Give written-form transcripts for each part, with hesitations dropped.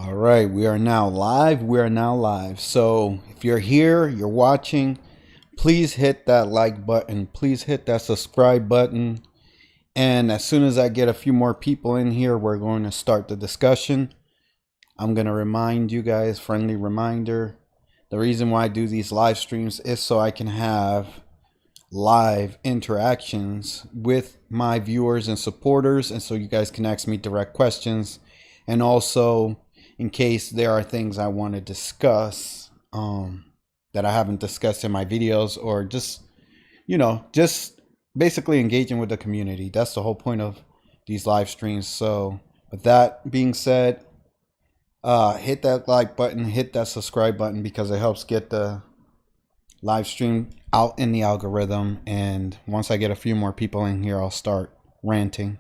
All right, we are now live. We are now live. So if you're here, you're watching, please hit that like button. Please hit that subscribe button. And as soon as I get a few more people in here, we're going to start the discussion. I'm going to remind you guys, friendly reminder, the reason why I do these live streams is so I can have live interactions with my viewers and supporters, and so you guys can ask me direct questions, and also in case there are things I want to discuss that I haven't discussed in my videos, or just just basically engaging with the community. That's the whole point of these live streams. So with that being said, hit that like button, hit that subscribe button, because it helps get the live stream out in the algorithm. And once I get a few more people in here, I'll start ranting.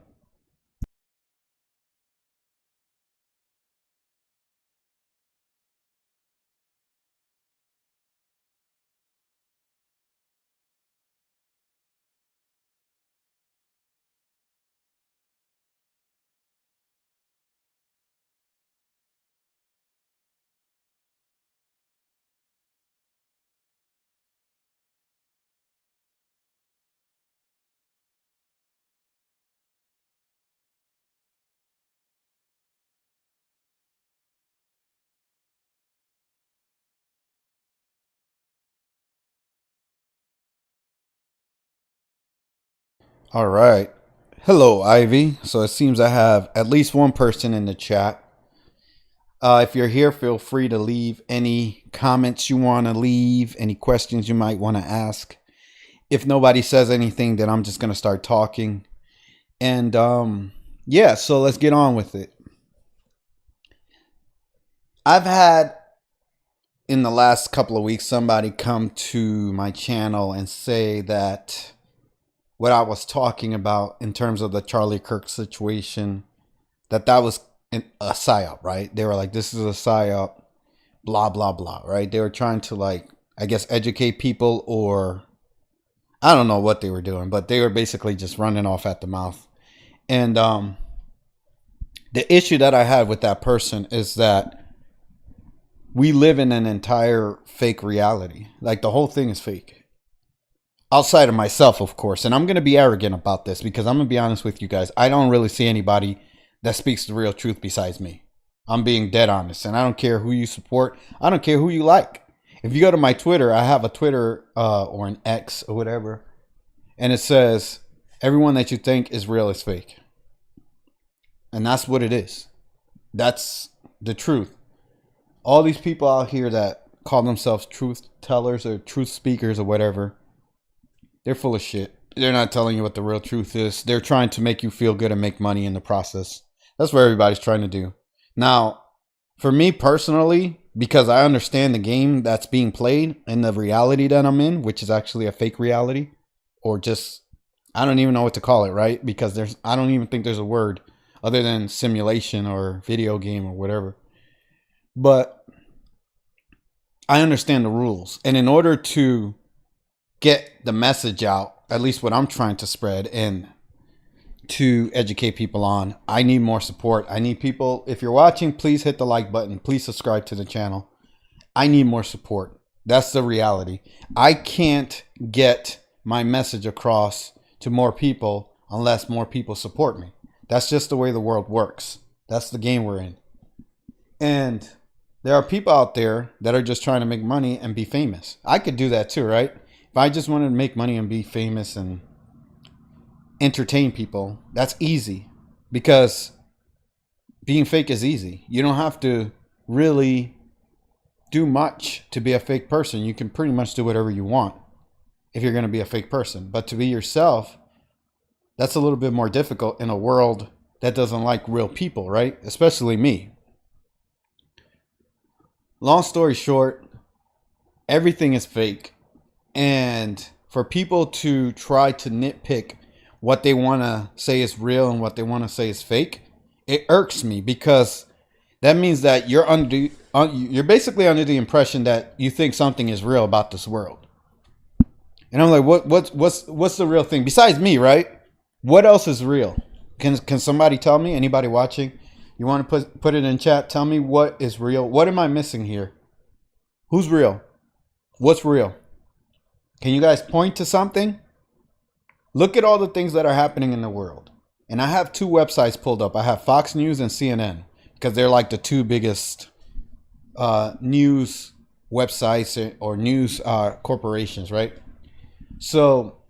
All right. Hello, Ivy. So it seems I have at least one person in the chat. If you're here, feel free to leave any comments you want to leave, any questions you might want to ask. If nobody says anything, then I'm just going to start talking. And yeah, so let's get on with it. I've had in the last couple of weeks somebody come to my channel and say that what I was talking about in terms of the Charlie Kirk situation, that was a psyop, right? They were like, this is a psyop, blah, blah, blah, right? They were trying to, like, I guess, educate people, or I don't know what they were doing, but they were basically just running off at the mouth. And the issue that I had with that person is that we live in an entire fake reality. Like, the whole thing is fake. Outside of myself, of course. And I'm going to be arrogant about this, because I'm going to be honest with you guys. I don't really see anybody that speaks the real truth besides me. I'm being dead honest. And I don't care who you support. I don't care who you like. If you go to my Twitter, I have a Twitter or an X or whatever. And it says, everyone that you think is real is fake. And that's what it is. That's the truth. All these people out here that call themselves truth tellers or truth speakers or whatever, they're full of shit. They're not telling you what the real truth is. They're trying to make you feel good and make money in the process. That's what everybody's trying to do. Now, for me personally, because I understand the game that's being played and the reality that I'm in, which is actually a fake reality, or just, I don't even know what to call it, right? Because I don't even think there's a word other than simulation or video game or whatever. But I understand the rules. And in order to get the message out, at least what I'm trying to spread and to educate people on, I need more support. I need people. If you're watching, please hit the like button. Please subscribe to the channel. I need more support. That's the reality. I can't get my message across to more people unless more people support me. That's just the way the world works. That's the game we're in. And there are people out there that are just trying to make money and be famous. I could do that too, right? If I just wanted to make money and be famous and entertain people, that's easy, because being fake is easy. You don't have to really do much to be a fake person. You can pretty much do whatever you want if you're going to be a fake person. But to be yourself, that's a little bit more difficult in a world that doesn't like real people, right? Especially me. Long story short, everything is fake. And for people to try to nitpick what they want to say is real and what they want to say is fake, it irks me, because that means that you're basically under the impression that you think something is real about this world. And I'm like, what's the real thing besides me, right? What else is real? Can somebody tell me? Anybody watching? You want to put it in chat? Tell me what is real. What am I missing here? Who's real? What's real? Can you guys point to something? Look at all the things that are happening in the world. And I have two websites pulled up. I have Fox News and CNN because they're like the two biggest news websites or news corporations, right? So,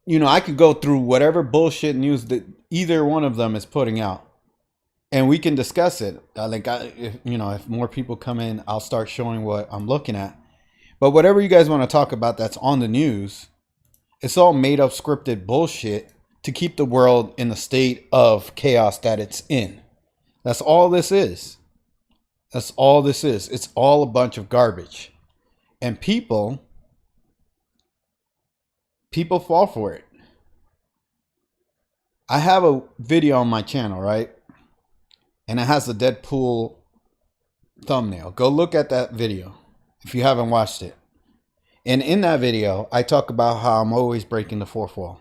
you know, I could go through whatever bullshit news that either one of them is putting out, and we can discuss it. If more people come in, I'll start showing what I'm looking at. But whatever you guys want to talk about that's on the news, it's all made up, scripted bullshit to keep the world in the state of chaos that it's in. That's all this is. That's all this is. It's all a bunch of garbage. And people fall for it. I have a video on my channel, right? And it has a Deadpool thumbnail. Go look at that video if you haven't watched it. And in that video, I talk about how I'm always breaking the fourth wall.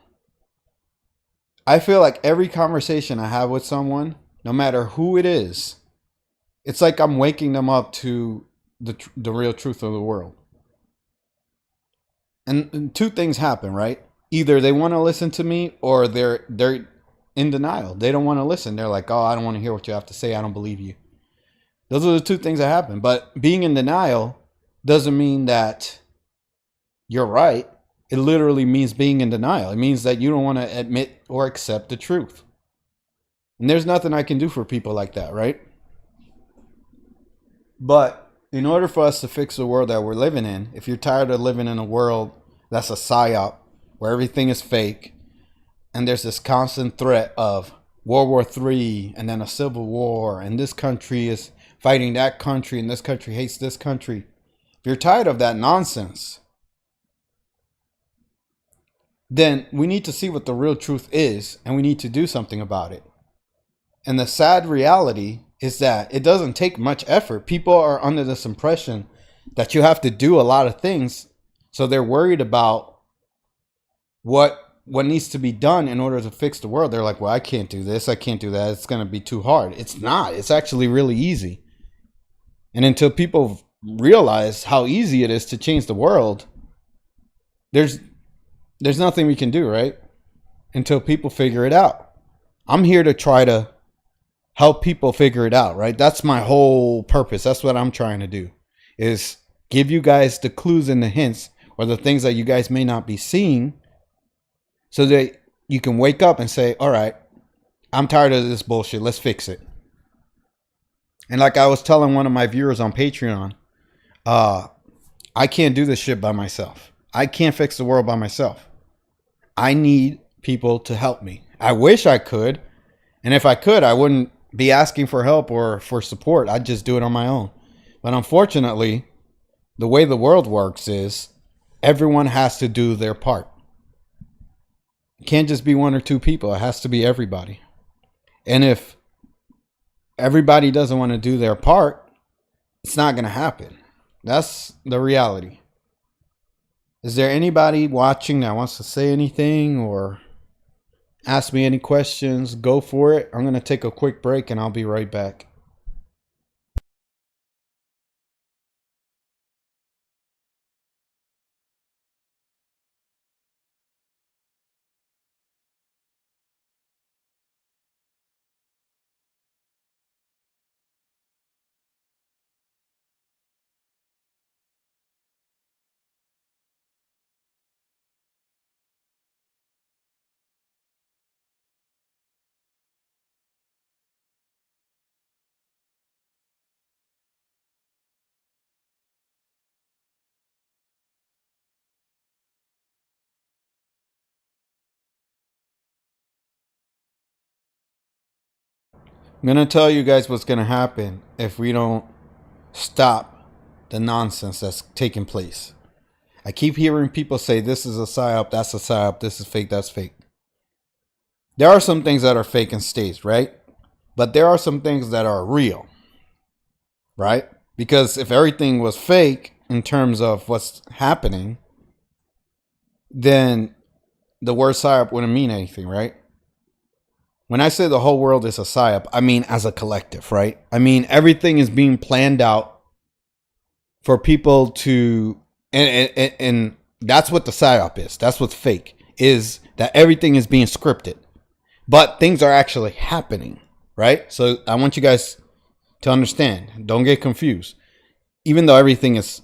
I feel like every conversation I have with someone, no matter who it is, it's like I'm waking them up to the real truth of the world. And two things happen, right? Either they want to listen to me or they're in denial. They don't want to listen. They're like, oh, I don't want to hear what you have to say. I don't believe you. Those are the two things that happen. But being in denial doesn't mean that you're right. It literally means being in denial. It means that you don't want to admit or accept the truth. And there's nothing I can do for people like that, right? But in order for us to fix the world that we're living in, if you're tired of living in a world that's a psyop, where everything is fake, and there's this constant threat of World War III and then a civil war, and this country is fighting that country, and this country hates this country. If you're tired of that nonsense, then we need to see what the real truth is, and we need to do something about it. And the sad reality is that it doesn't take much effort. People are under this impression that you have to do a lot of things, so they're worried about what needs to be done in order to fix the world. They're like, well, I can't do this, I can't do that, it's going to be too hard. It's not. It's actually really easy. And until people realize how easy it is to change the world, there's nothing we can do, right? Until people figure it out. I'm here to try to help people figure it out, right? That's my whole purpose. That's what I'm trying to do, is give you guys the clues and the hints, or the things that you guys may not be seeing, so that you can wake up and say, all right, I'm tired of this bullshit. Let's fix it. And like I was telling one of my viewers on Patreon, I can't do this shit by myself. I can't fix the world by myself. I need people to help me. I wish I could. And if I could, I wouldn't be asking for help or for support. I'd just do it on my own. But unfortunately, the way the world works is everyone has to do their part. It can't just be one or two people. It has to be everybody. And if everybody doesn't want to do their part, it's not going to happen. That's the reality. Is there anybody watching that wants to say anything or ask me any questions? Go for it. I'm going to take a quick break and I'll be right back. I'm going to tell you guys what's going to happen if we don't stop the nonsense that's taking place. I keep hearing people say this is a psyop, that's a psyop, this is fake, that's fake. There are some things that are fake and staged, right? But there are some things that are real, right? Because if everything was fake in terms of what's happening, then the word psyop wouldn't mean anything, right? When I say the whole world is a psyop, I mean as a collective, right? I mean everything is being planned out for people to, and that's what the psyop is. That's what's fake, is that everything is being scripted, but things are actually happening, right? So I want you guys to understand. Don't get confused. Even though everything is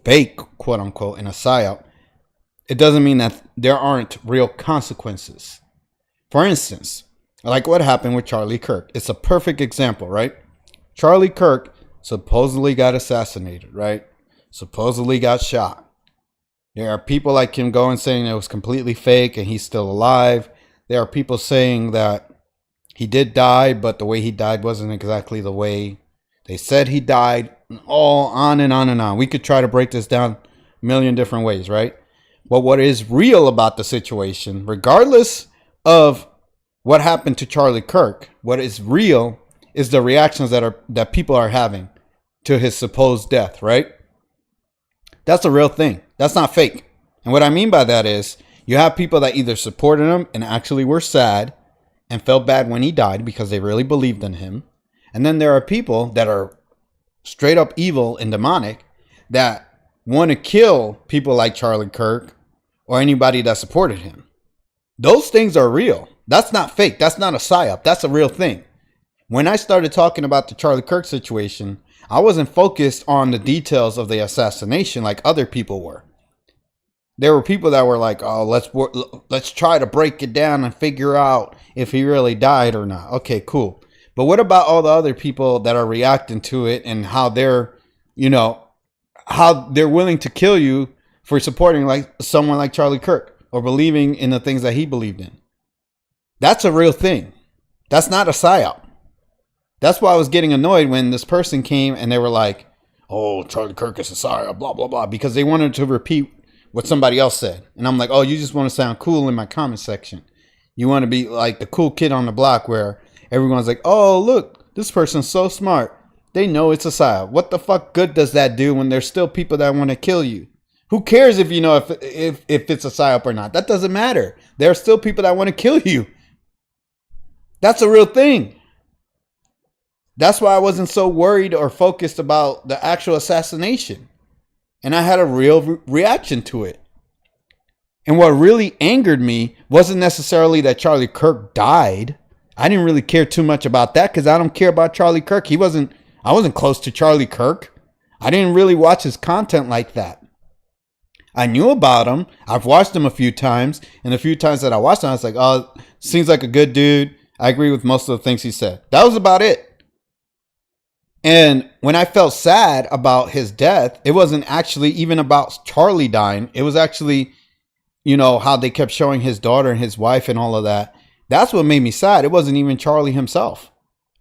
fake, quote unquote, in a psyop, it doesn't mean that there aren't real consequences. For instance, like what happened with Charlie Kirk. It's a perfect example, right? Charlie Kirk supposedly got assassinated, right? Supposedly got shot. There are people like him going saying it was completely fake and he's still alive. There are people saying that he did die, but the way he died wasn't exactly the way they said he died. All on and on and on. We could try to break this down a million different ways, right? But what is real about the situation, regardless of what happened to Charlie Kirk, what is real is the reactions that people are having to his supposed death, right? That's a real thing. That's not fake. And what I mean by that is you have people that either supported him and actually were sad and felt bad when he died because they really believed in him. And then there are people that are straight up evil and demonic that want to kill people like Charlie Kirk or anybody that supported him. Those things are real. That's not fake. That's not a psyop. That's a real thing. When I started talking about the Charlie Kirk situation, I wasn't focused on the details of the assassination like other people were. There were people that were like, oh, let's try to break it down and figure out if he really died or not. Okay, cool. But what about all the other people that are reacting to it and how they're, how they're willing to kill you for supporting like someone like Charlie Kirk or believing in the things that he believed in? That's a real thing. That's not a psyop. That's why I was getting annoyed when this person came and they were like, oh, Charlie Kirk is a psyop, blah, blah, blah, because they wanted to repeat what somebody else said. And I'm like, oh, you just want to sound cool in my comment section. You want to be like the cool kid on the block where everyone's like, oh, look, this person's so smart. They know it's a psyop. What the fuck good does that do when there's still people that want to kill you? Who cares if you know if it's a psyop or not? That doesn't matter. There are still people that want to kill you. That's a real thing. That's why I wasn't so worried or focused about the actual assassination. And I had a real reaction to it. And what really angered me wasn't necessarily that Charlie Kirk died. I didn't really care too much about that because I don't care about Charlie Kirk. I wasn't close to Charlie Kirk. I didn't really watch his content like that. I knew about him. I've watched him a few times. And the few times that I watched him, I was like, oh, seems like a good dude. I agree with most of the things he said. That was about it. And when I felt sad about his death, it wasn't actually even about Charlie dying. It was actually, how they kept showing his daughter and his wife and all of that. That's what made me sad. It wasn't even Charlie himself.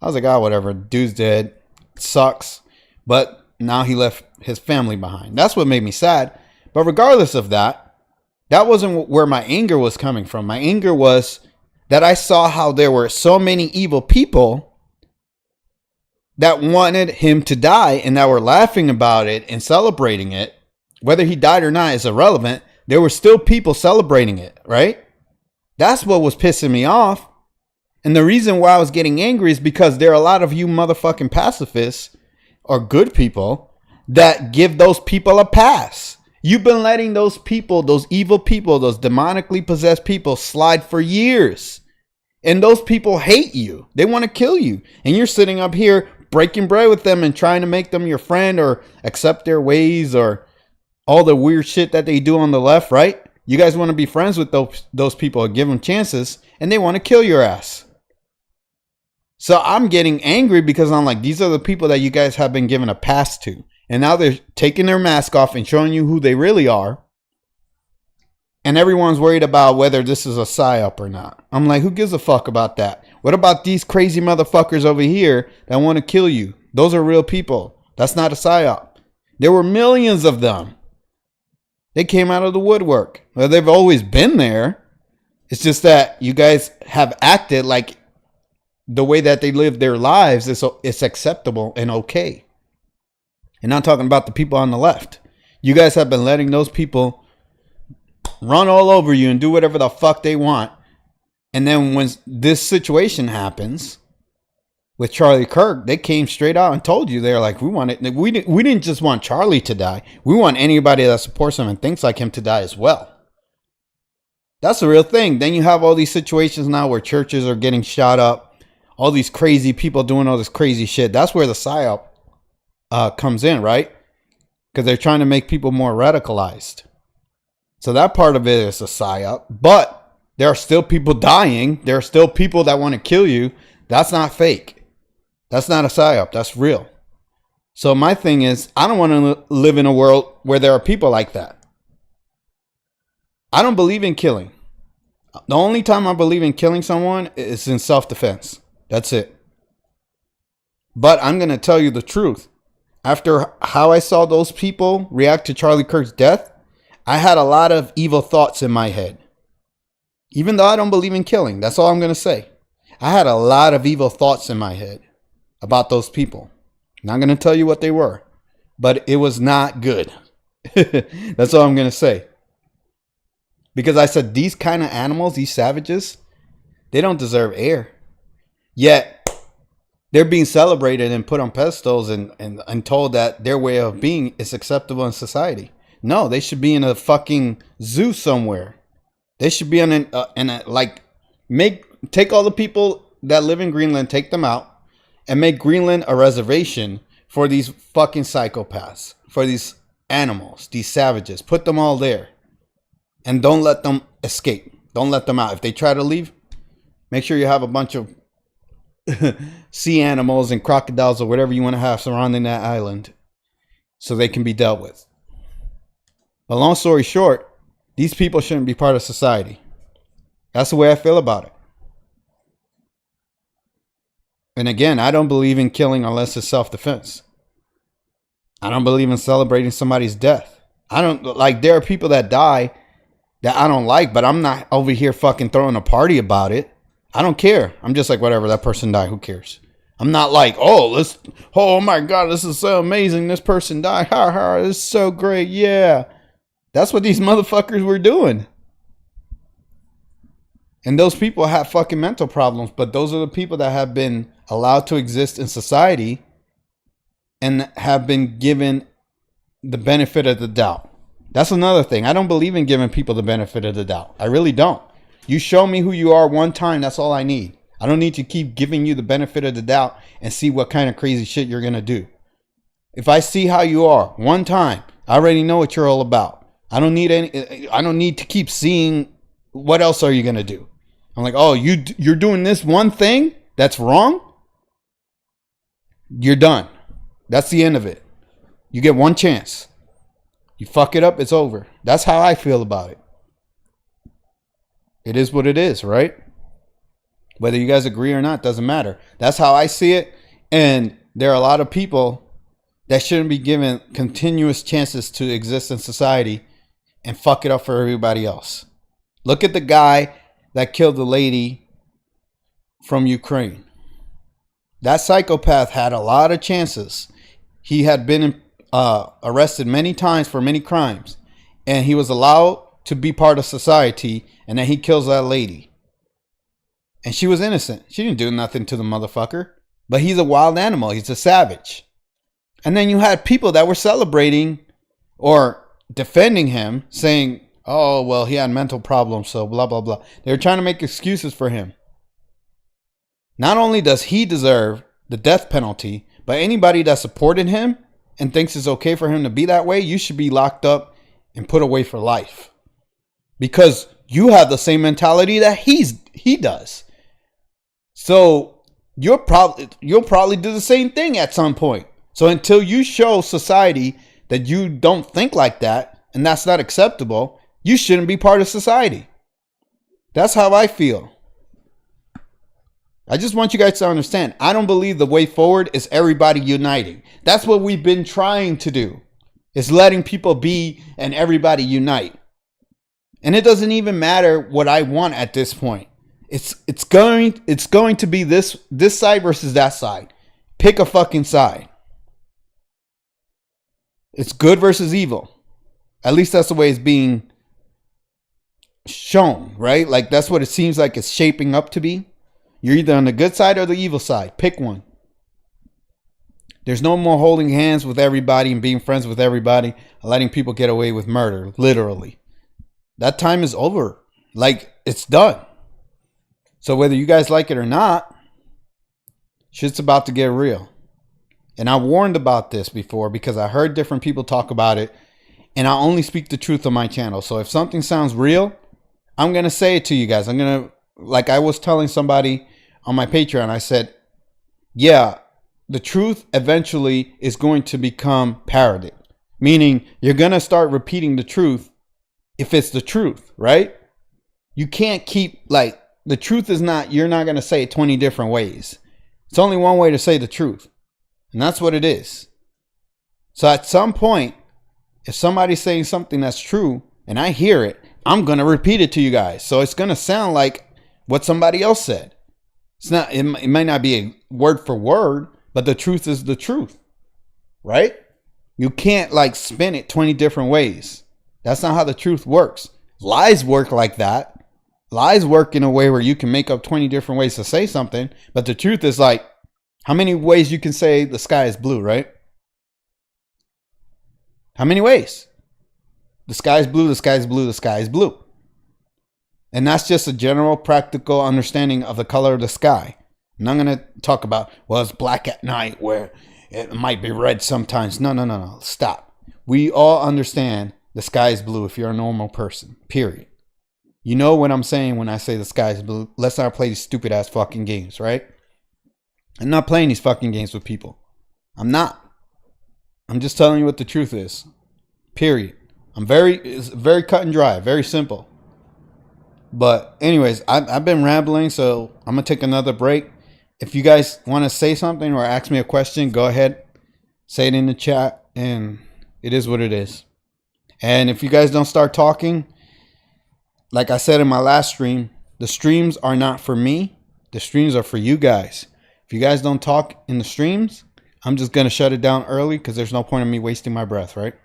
I was like, oh, whatever. Dude's dead. It sucks. But now he left his family behind. That's what made me sad. But regardless of that, that wasn't where my anger was coming from. My anger was that I saw how there were so many evil people that wanted him to die and that were laughing about it and celebrating it. Whether he died or not is irrelevant. There were still people celebrating it, right? That's what was pissing me off. And the reason why I was getting angry is because there are a lot of you motherfucking pacifists or good people that give those people a pass. You've been letting those people, those evil people, those demonically possessed people slide for years. And those people hate you. They want to kill you. And you're sitting up here breaking bread with them and trying to make them your friend or accept their ways or all the weird shit that they do on the left, right? You guys want to be friends with those people and give them chances, and they want to kill your ass. So I'm getting angry because I'm like, these are the people that you guys have been given a pass to. And now they're taking their mask off and showing you who they really are. And everyone's worried about whether this is a psyop or not. I'm like, who gives a fuck about that? What about these crazy motherfuckers over here that want to kill you? Those are real people. That's not a psyop. There were millions of them. They came out of the woodwork. Well, they've always been there. It's just that you guys have acted like the way that they live their lives is acceptable and okay. And I'm talking about the people on the left. You guys have been letting those people run all over you and do whatever the fuck they want. And then when this situation happens with Charlie Kirk, they came straight out and told you, they're like, we didn't just want Charlie to die. We want anybody that supports him and thinks like him to die as well. That's the real thing. Then you have all these situations now where churches are getting shot up, all these crazy people doing all this crazy shit. That's where the Psyop comes in, right? Because they're trying to make people more radicalized. So that part of it is a Psyop. But there are still people dying. There are still people that want to kill you. That's not fake. That's not a Psyop. That's real. So my thing is, I don't want to live in a world where there are people like that. I don't believe in killing. The only time I believe in killing someone is in self-defense. That's it. But I'm going to tell you the truth. After how I saw those people react to Charlie Kirk's death, I had a lot of evil thoughts in my head. Even though I don't believe in killing, that's all I'm going to say. I had a lot of evil thoughts in my head about those people. Not going to tell you what they were, but it was not good. That's all I'm going to say. Because I said, these kind of animals, these savages, they don't deserve air. Yet, they're being celebrated and put on pedestals and told that their way of being is acceptable in society. No, they should be in a fucking zoo somewhere. They should be take all the people that live in Greenland, take them out, and make Greenland a reservation for these fucking psychopaths, for these animals, these savages. Put them all there. And don't let them escape. Don't let them out. If they try to leave, make sure you have a bunch of sea animals and crocodiles or whatever you want to have surrounding that island so they can be dealt with. But long story short, these people shouldn't be part of society. That's the way I feel about it. And again, I don't believe in killing unless it's self-defense. I don't believe in celebrating somebody's death. There are people that die that I don't like, but I'm not over here fucking throwing a party about it. I don't care. I'm just like, whatever, that person died, who cares? I'm not like, oh my God, this is so amazing, this person died, ha ha, this is so great, yeah. That's what these motherfuckers were doing. And those people have fucking mental problems, but those are the people that have been allowed to exist in society and have been given the benefit of the doubt. That's another thing. I don't believe in giving people the benefit of the doubt. I really don't. You show me who you are one time, that's all I need. I don't need to keep giving you the benefit of the doubt and see what kind of crazy shit you're going to do. If I see how you are one time, I already know what you're all about. I don't need to keep seeing what else are you going to do. I'm like, oh, you're doing this one thing that's wrong? You're done. That's the end of it. You get one chance. You fuck it up, it's over. That's how I feel about it. It is what it is, right? Whether you guys agree or not, doesn't matter. That's how I see it. And there are a lot of people that shouldn't be given continuous chances to exist in society and fuck it up for everybody else. Look at the guy that killed the lady from Ukraine. That psychopath had a lot of chances. He had been arrested many times for many crimes, and he was allowed to be part of society, and then he kills that lady. And she was innocent. She didn't do nothing to the motherfucker. But he's a wild animal. He's a savage. And then you had people that were celebrating or defending him, saying, oh, well, he had mental problems, so blah, blah, blah. They were trying to make excuses for him. Not only does he deserve the death penalty, but anybody that supported him and thinks it's okay for him to be that way, you should be locked up and put away for life. Because you have the same mentality that he does. So you'll probably do the same thing at some point. So until you show society that you don't think like that, and that's not acceptable, you shouldn't be part of society. That's how I feel. I just want you guys to understand, I don't believe the way forward is everybody uniting. That's what we've been trying to do, is letting people be and everybody unite. And it doesn't even matter what I want at this point. It's going to be this side versus that side. Pick a fucking side. It's good versus evil. At least that's the way it's being shown, right? Like that's what it seems like it's shaping up to be. You're either on the good side or the evil side. Pick one. There's no more holding hands with everybody and being friends with everybody, letting people get away with murder, literally. That time is over. Like, it's done. So whether you guys like it or not, shit's about to get real. And I warned about this before because I heard different people talk about it, and I only speak the truth on my channel. So if something sounds real, I'm going to say it to you guys. I'm going to, like I was telling somebody on my Patreon, I said, yeah, the truth eventually is going to become parroted. Meaning you're going to start repeating the truth if it's the truth, right? You can't keep, like, the truth is not, you're not going to say it 20 different ways. It's only one way to say the truth. And that's what it is. So at some point, if somebody's saying something that's true and I hear it, I'm going to repeat it to you guys. So it's going to sound like what somebody else said. It's not, it might not be a word for word, but the truth is the truth, right? You can't like spin it 20 different ways. That's not how the truth works. Lies work like that. Lies work in a way where you can make up 20 different ways to say something, but the truth is like, how many ways you can say the sky is blue, right? How many ways? The sky is blue, the sky is blue, the sky is blue. And that's just a general practical understanding of the color of the sky. I'm not going to talk about, well, it's black at night where it might be red sometimes. No. Stop. We all understand the sky is blue if you're a normal person, period. You know what I'm saying when I say the sky is blue. Let's not play these stupid ass fucking games, right? I'm not playing these fucking games with people. I'm not. I'm just telling you what the truth is. Period. It's very cut and dry, very simple. But anyways, I've been rambling, so I'm going to take another break. If you guys want to say something or ask me a question, go ahead. Say it in the chat, and it is what it is. And if you guys don't start talking, like I said in my last stream, the streams are not for me. The streams are for you guys. If you guys don't talk in the streams, I'm just going to shut it down early because there's no point in me wasting my breath, right?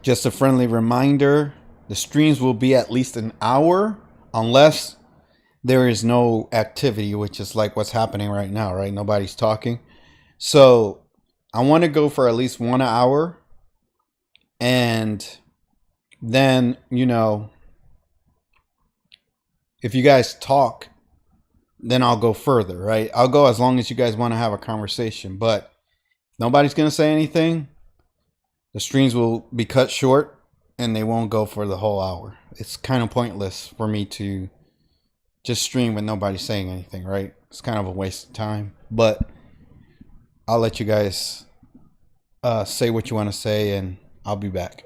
Just a friendly reminder, the streams will be at least an hour unless there is no activity, which is like what's happening right now, right? Nobody's talking. So I want to go for at least 1 hour. And then, you know, if you guys talk, then I'll go further, right? I'll go as long as you guys want to have a conversation. But if nobody's going to say anything, the streams will be cut short and they won't go for the whole hour. It's kind of pointless for me to just stream with nobody saying anything, right? It's kind of a waste of time. But I'll let you guys say what you want to say, and I'll be back.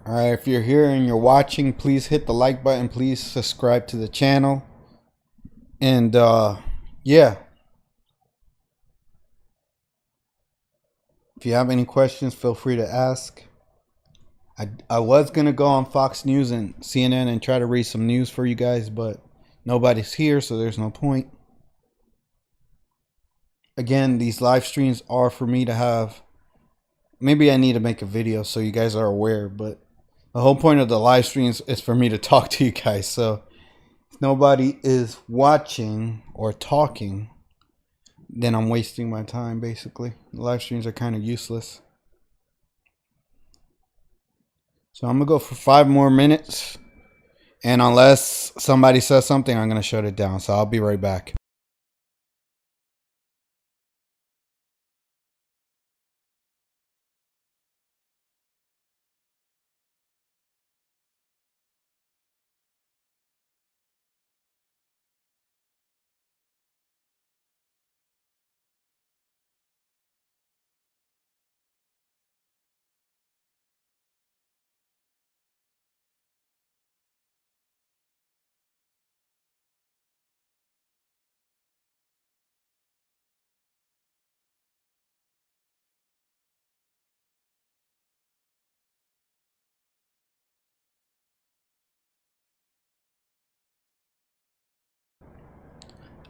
All right, if you're here and you're watching, please hit the like button. Please subscribe to the channel. And yeah, if you have any questions, feel free to ask. I was going to go on Fox News and CNN and try to read some news for you guys, but nobody's here, so there's no point. again, these live streams are for me to have. Maybe I need to make a video so you guys are aware, but the whole point of the live streams is for me to talk to you guys. So if nobody is watching or talking, then I'm wasting my time, basically. The live streams are kind of useless. So I'm going to go for 5 more minutes. And unless somebody says something, I'm going to shut it down. So I'll be right back.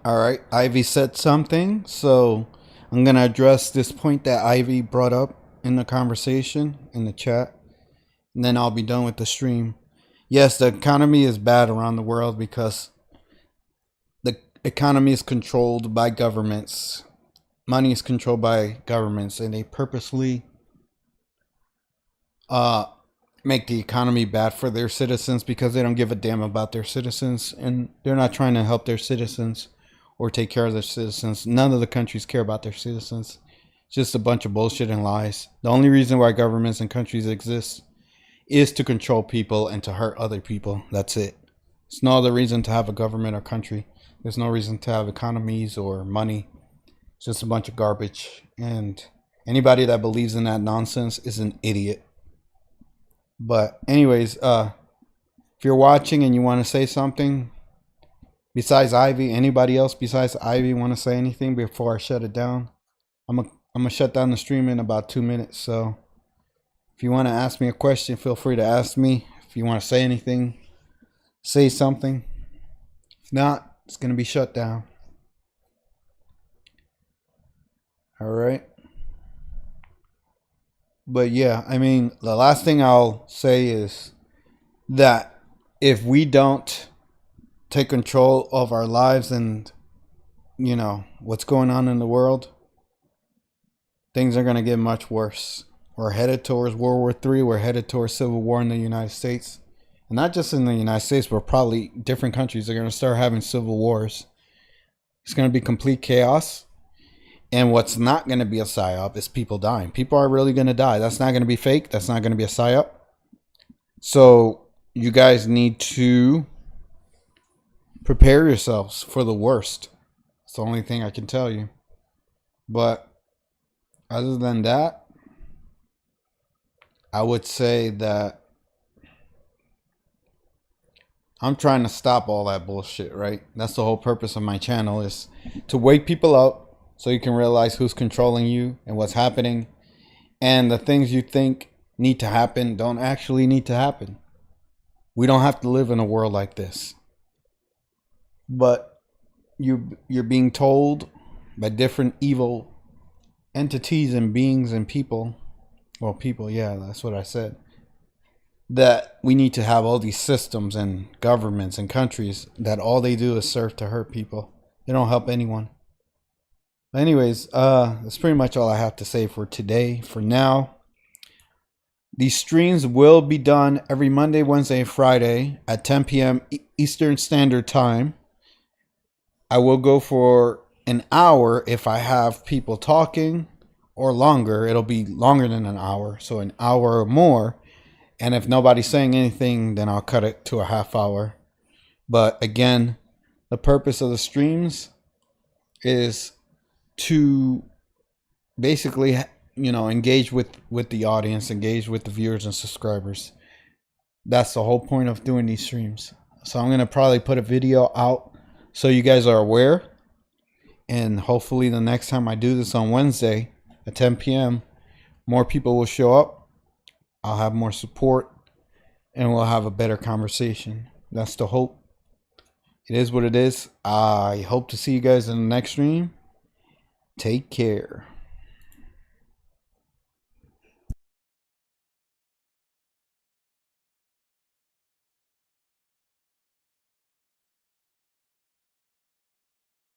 All right, Ivy said something, so I'm going to address this point that Ivy brought up in the conversation, in the chat, and then I'll be done with the stream. Yes, the economy is bad around the world because the economy is controlled by governments. Money is controlled by governments, and they purposely make the economy bad for their citizens because they don't give a damn about their citizens, and they're not trying to help their citizens or take care of their citizens. None of the countries care about their citizens. It's just a bunch of bullshit and lies. The only reason why governments and countries exist is to control people and to hurt other people. That's it. There's no other reason to have a government or country. There's no reason to have economies or money. It's just a bunch of garbage. And anybody that believes in that nonsense is an idiot. But anyways, if you're watching and you want to say something, besides Ivy, anybody else besides Ivy want to say anything before I shut it down? I'm gonna shut down the stream in about 2 minutes. So if you want to ask me a question, feel free to ask me. If you want to say anything, say something. If not, it's gonna be shut down. All right. But yeah, I mean, the last thing I'll say is that if we don't take control of our lives and, you know, what's going on in the world, things are going to get much worse. We're headed towards World War III. We're headed towards civil war in the United States. And not just in the United States, but probably different countries are going to start having civil wars. It's going to be complete chaos. And what's not going to be a psyop is people dying. People are really going to die. That's not going to be fake. That's not going to be a psyop. So you guys need to prepare yourselves for the worst. It's the only thing I can tell you. But other than that, I would say that I'm trying to stop all that bullshit, right? That's the whole purpose of my channel, is to wake people up so you can realize who's controlling you and what's happening. And the things you think need to happen don't actually need to happen. We don't have to live in a world like this. But you're being told by different evil entities and beings and people, well, people, yeah, that's what I said, that we need to have all these systems and governments and countries that all they do is serve to hurt people. They don't help anyone. Anyways, that's pretty much all I have to say for today. For now, these streams will be done every Monday, Wednesday, and Friday at 10 p.m. Eastern Standard Time. I will go for an hour if I have people talking, or longer. It'll be longer than an hour, so an hour or more. And if nobody's saying anything, then I'll cut it to a half hour. But again, the purpose of the streams is to basically, you know, engage with the audience, engage with the viewers and subscribers. That's the whole point of doing these streams. So I'm going to probably put a video out so you guys are aware. And hopefully the next time I do this on Wednesday at 10 p.m., more people will show up. I'll have more support and we'll have a better conversation. That's the hope. It is what it is. I hope to see you guys in the next stream. Take care.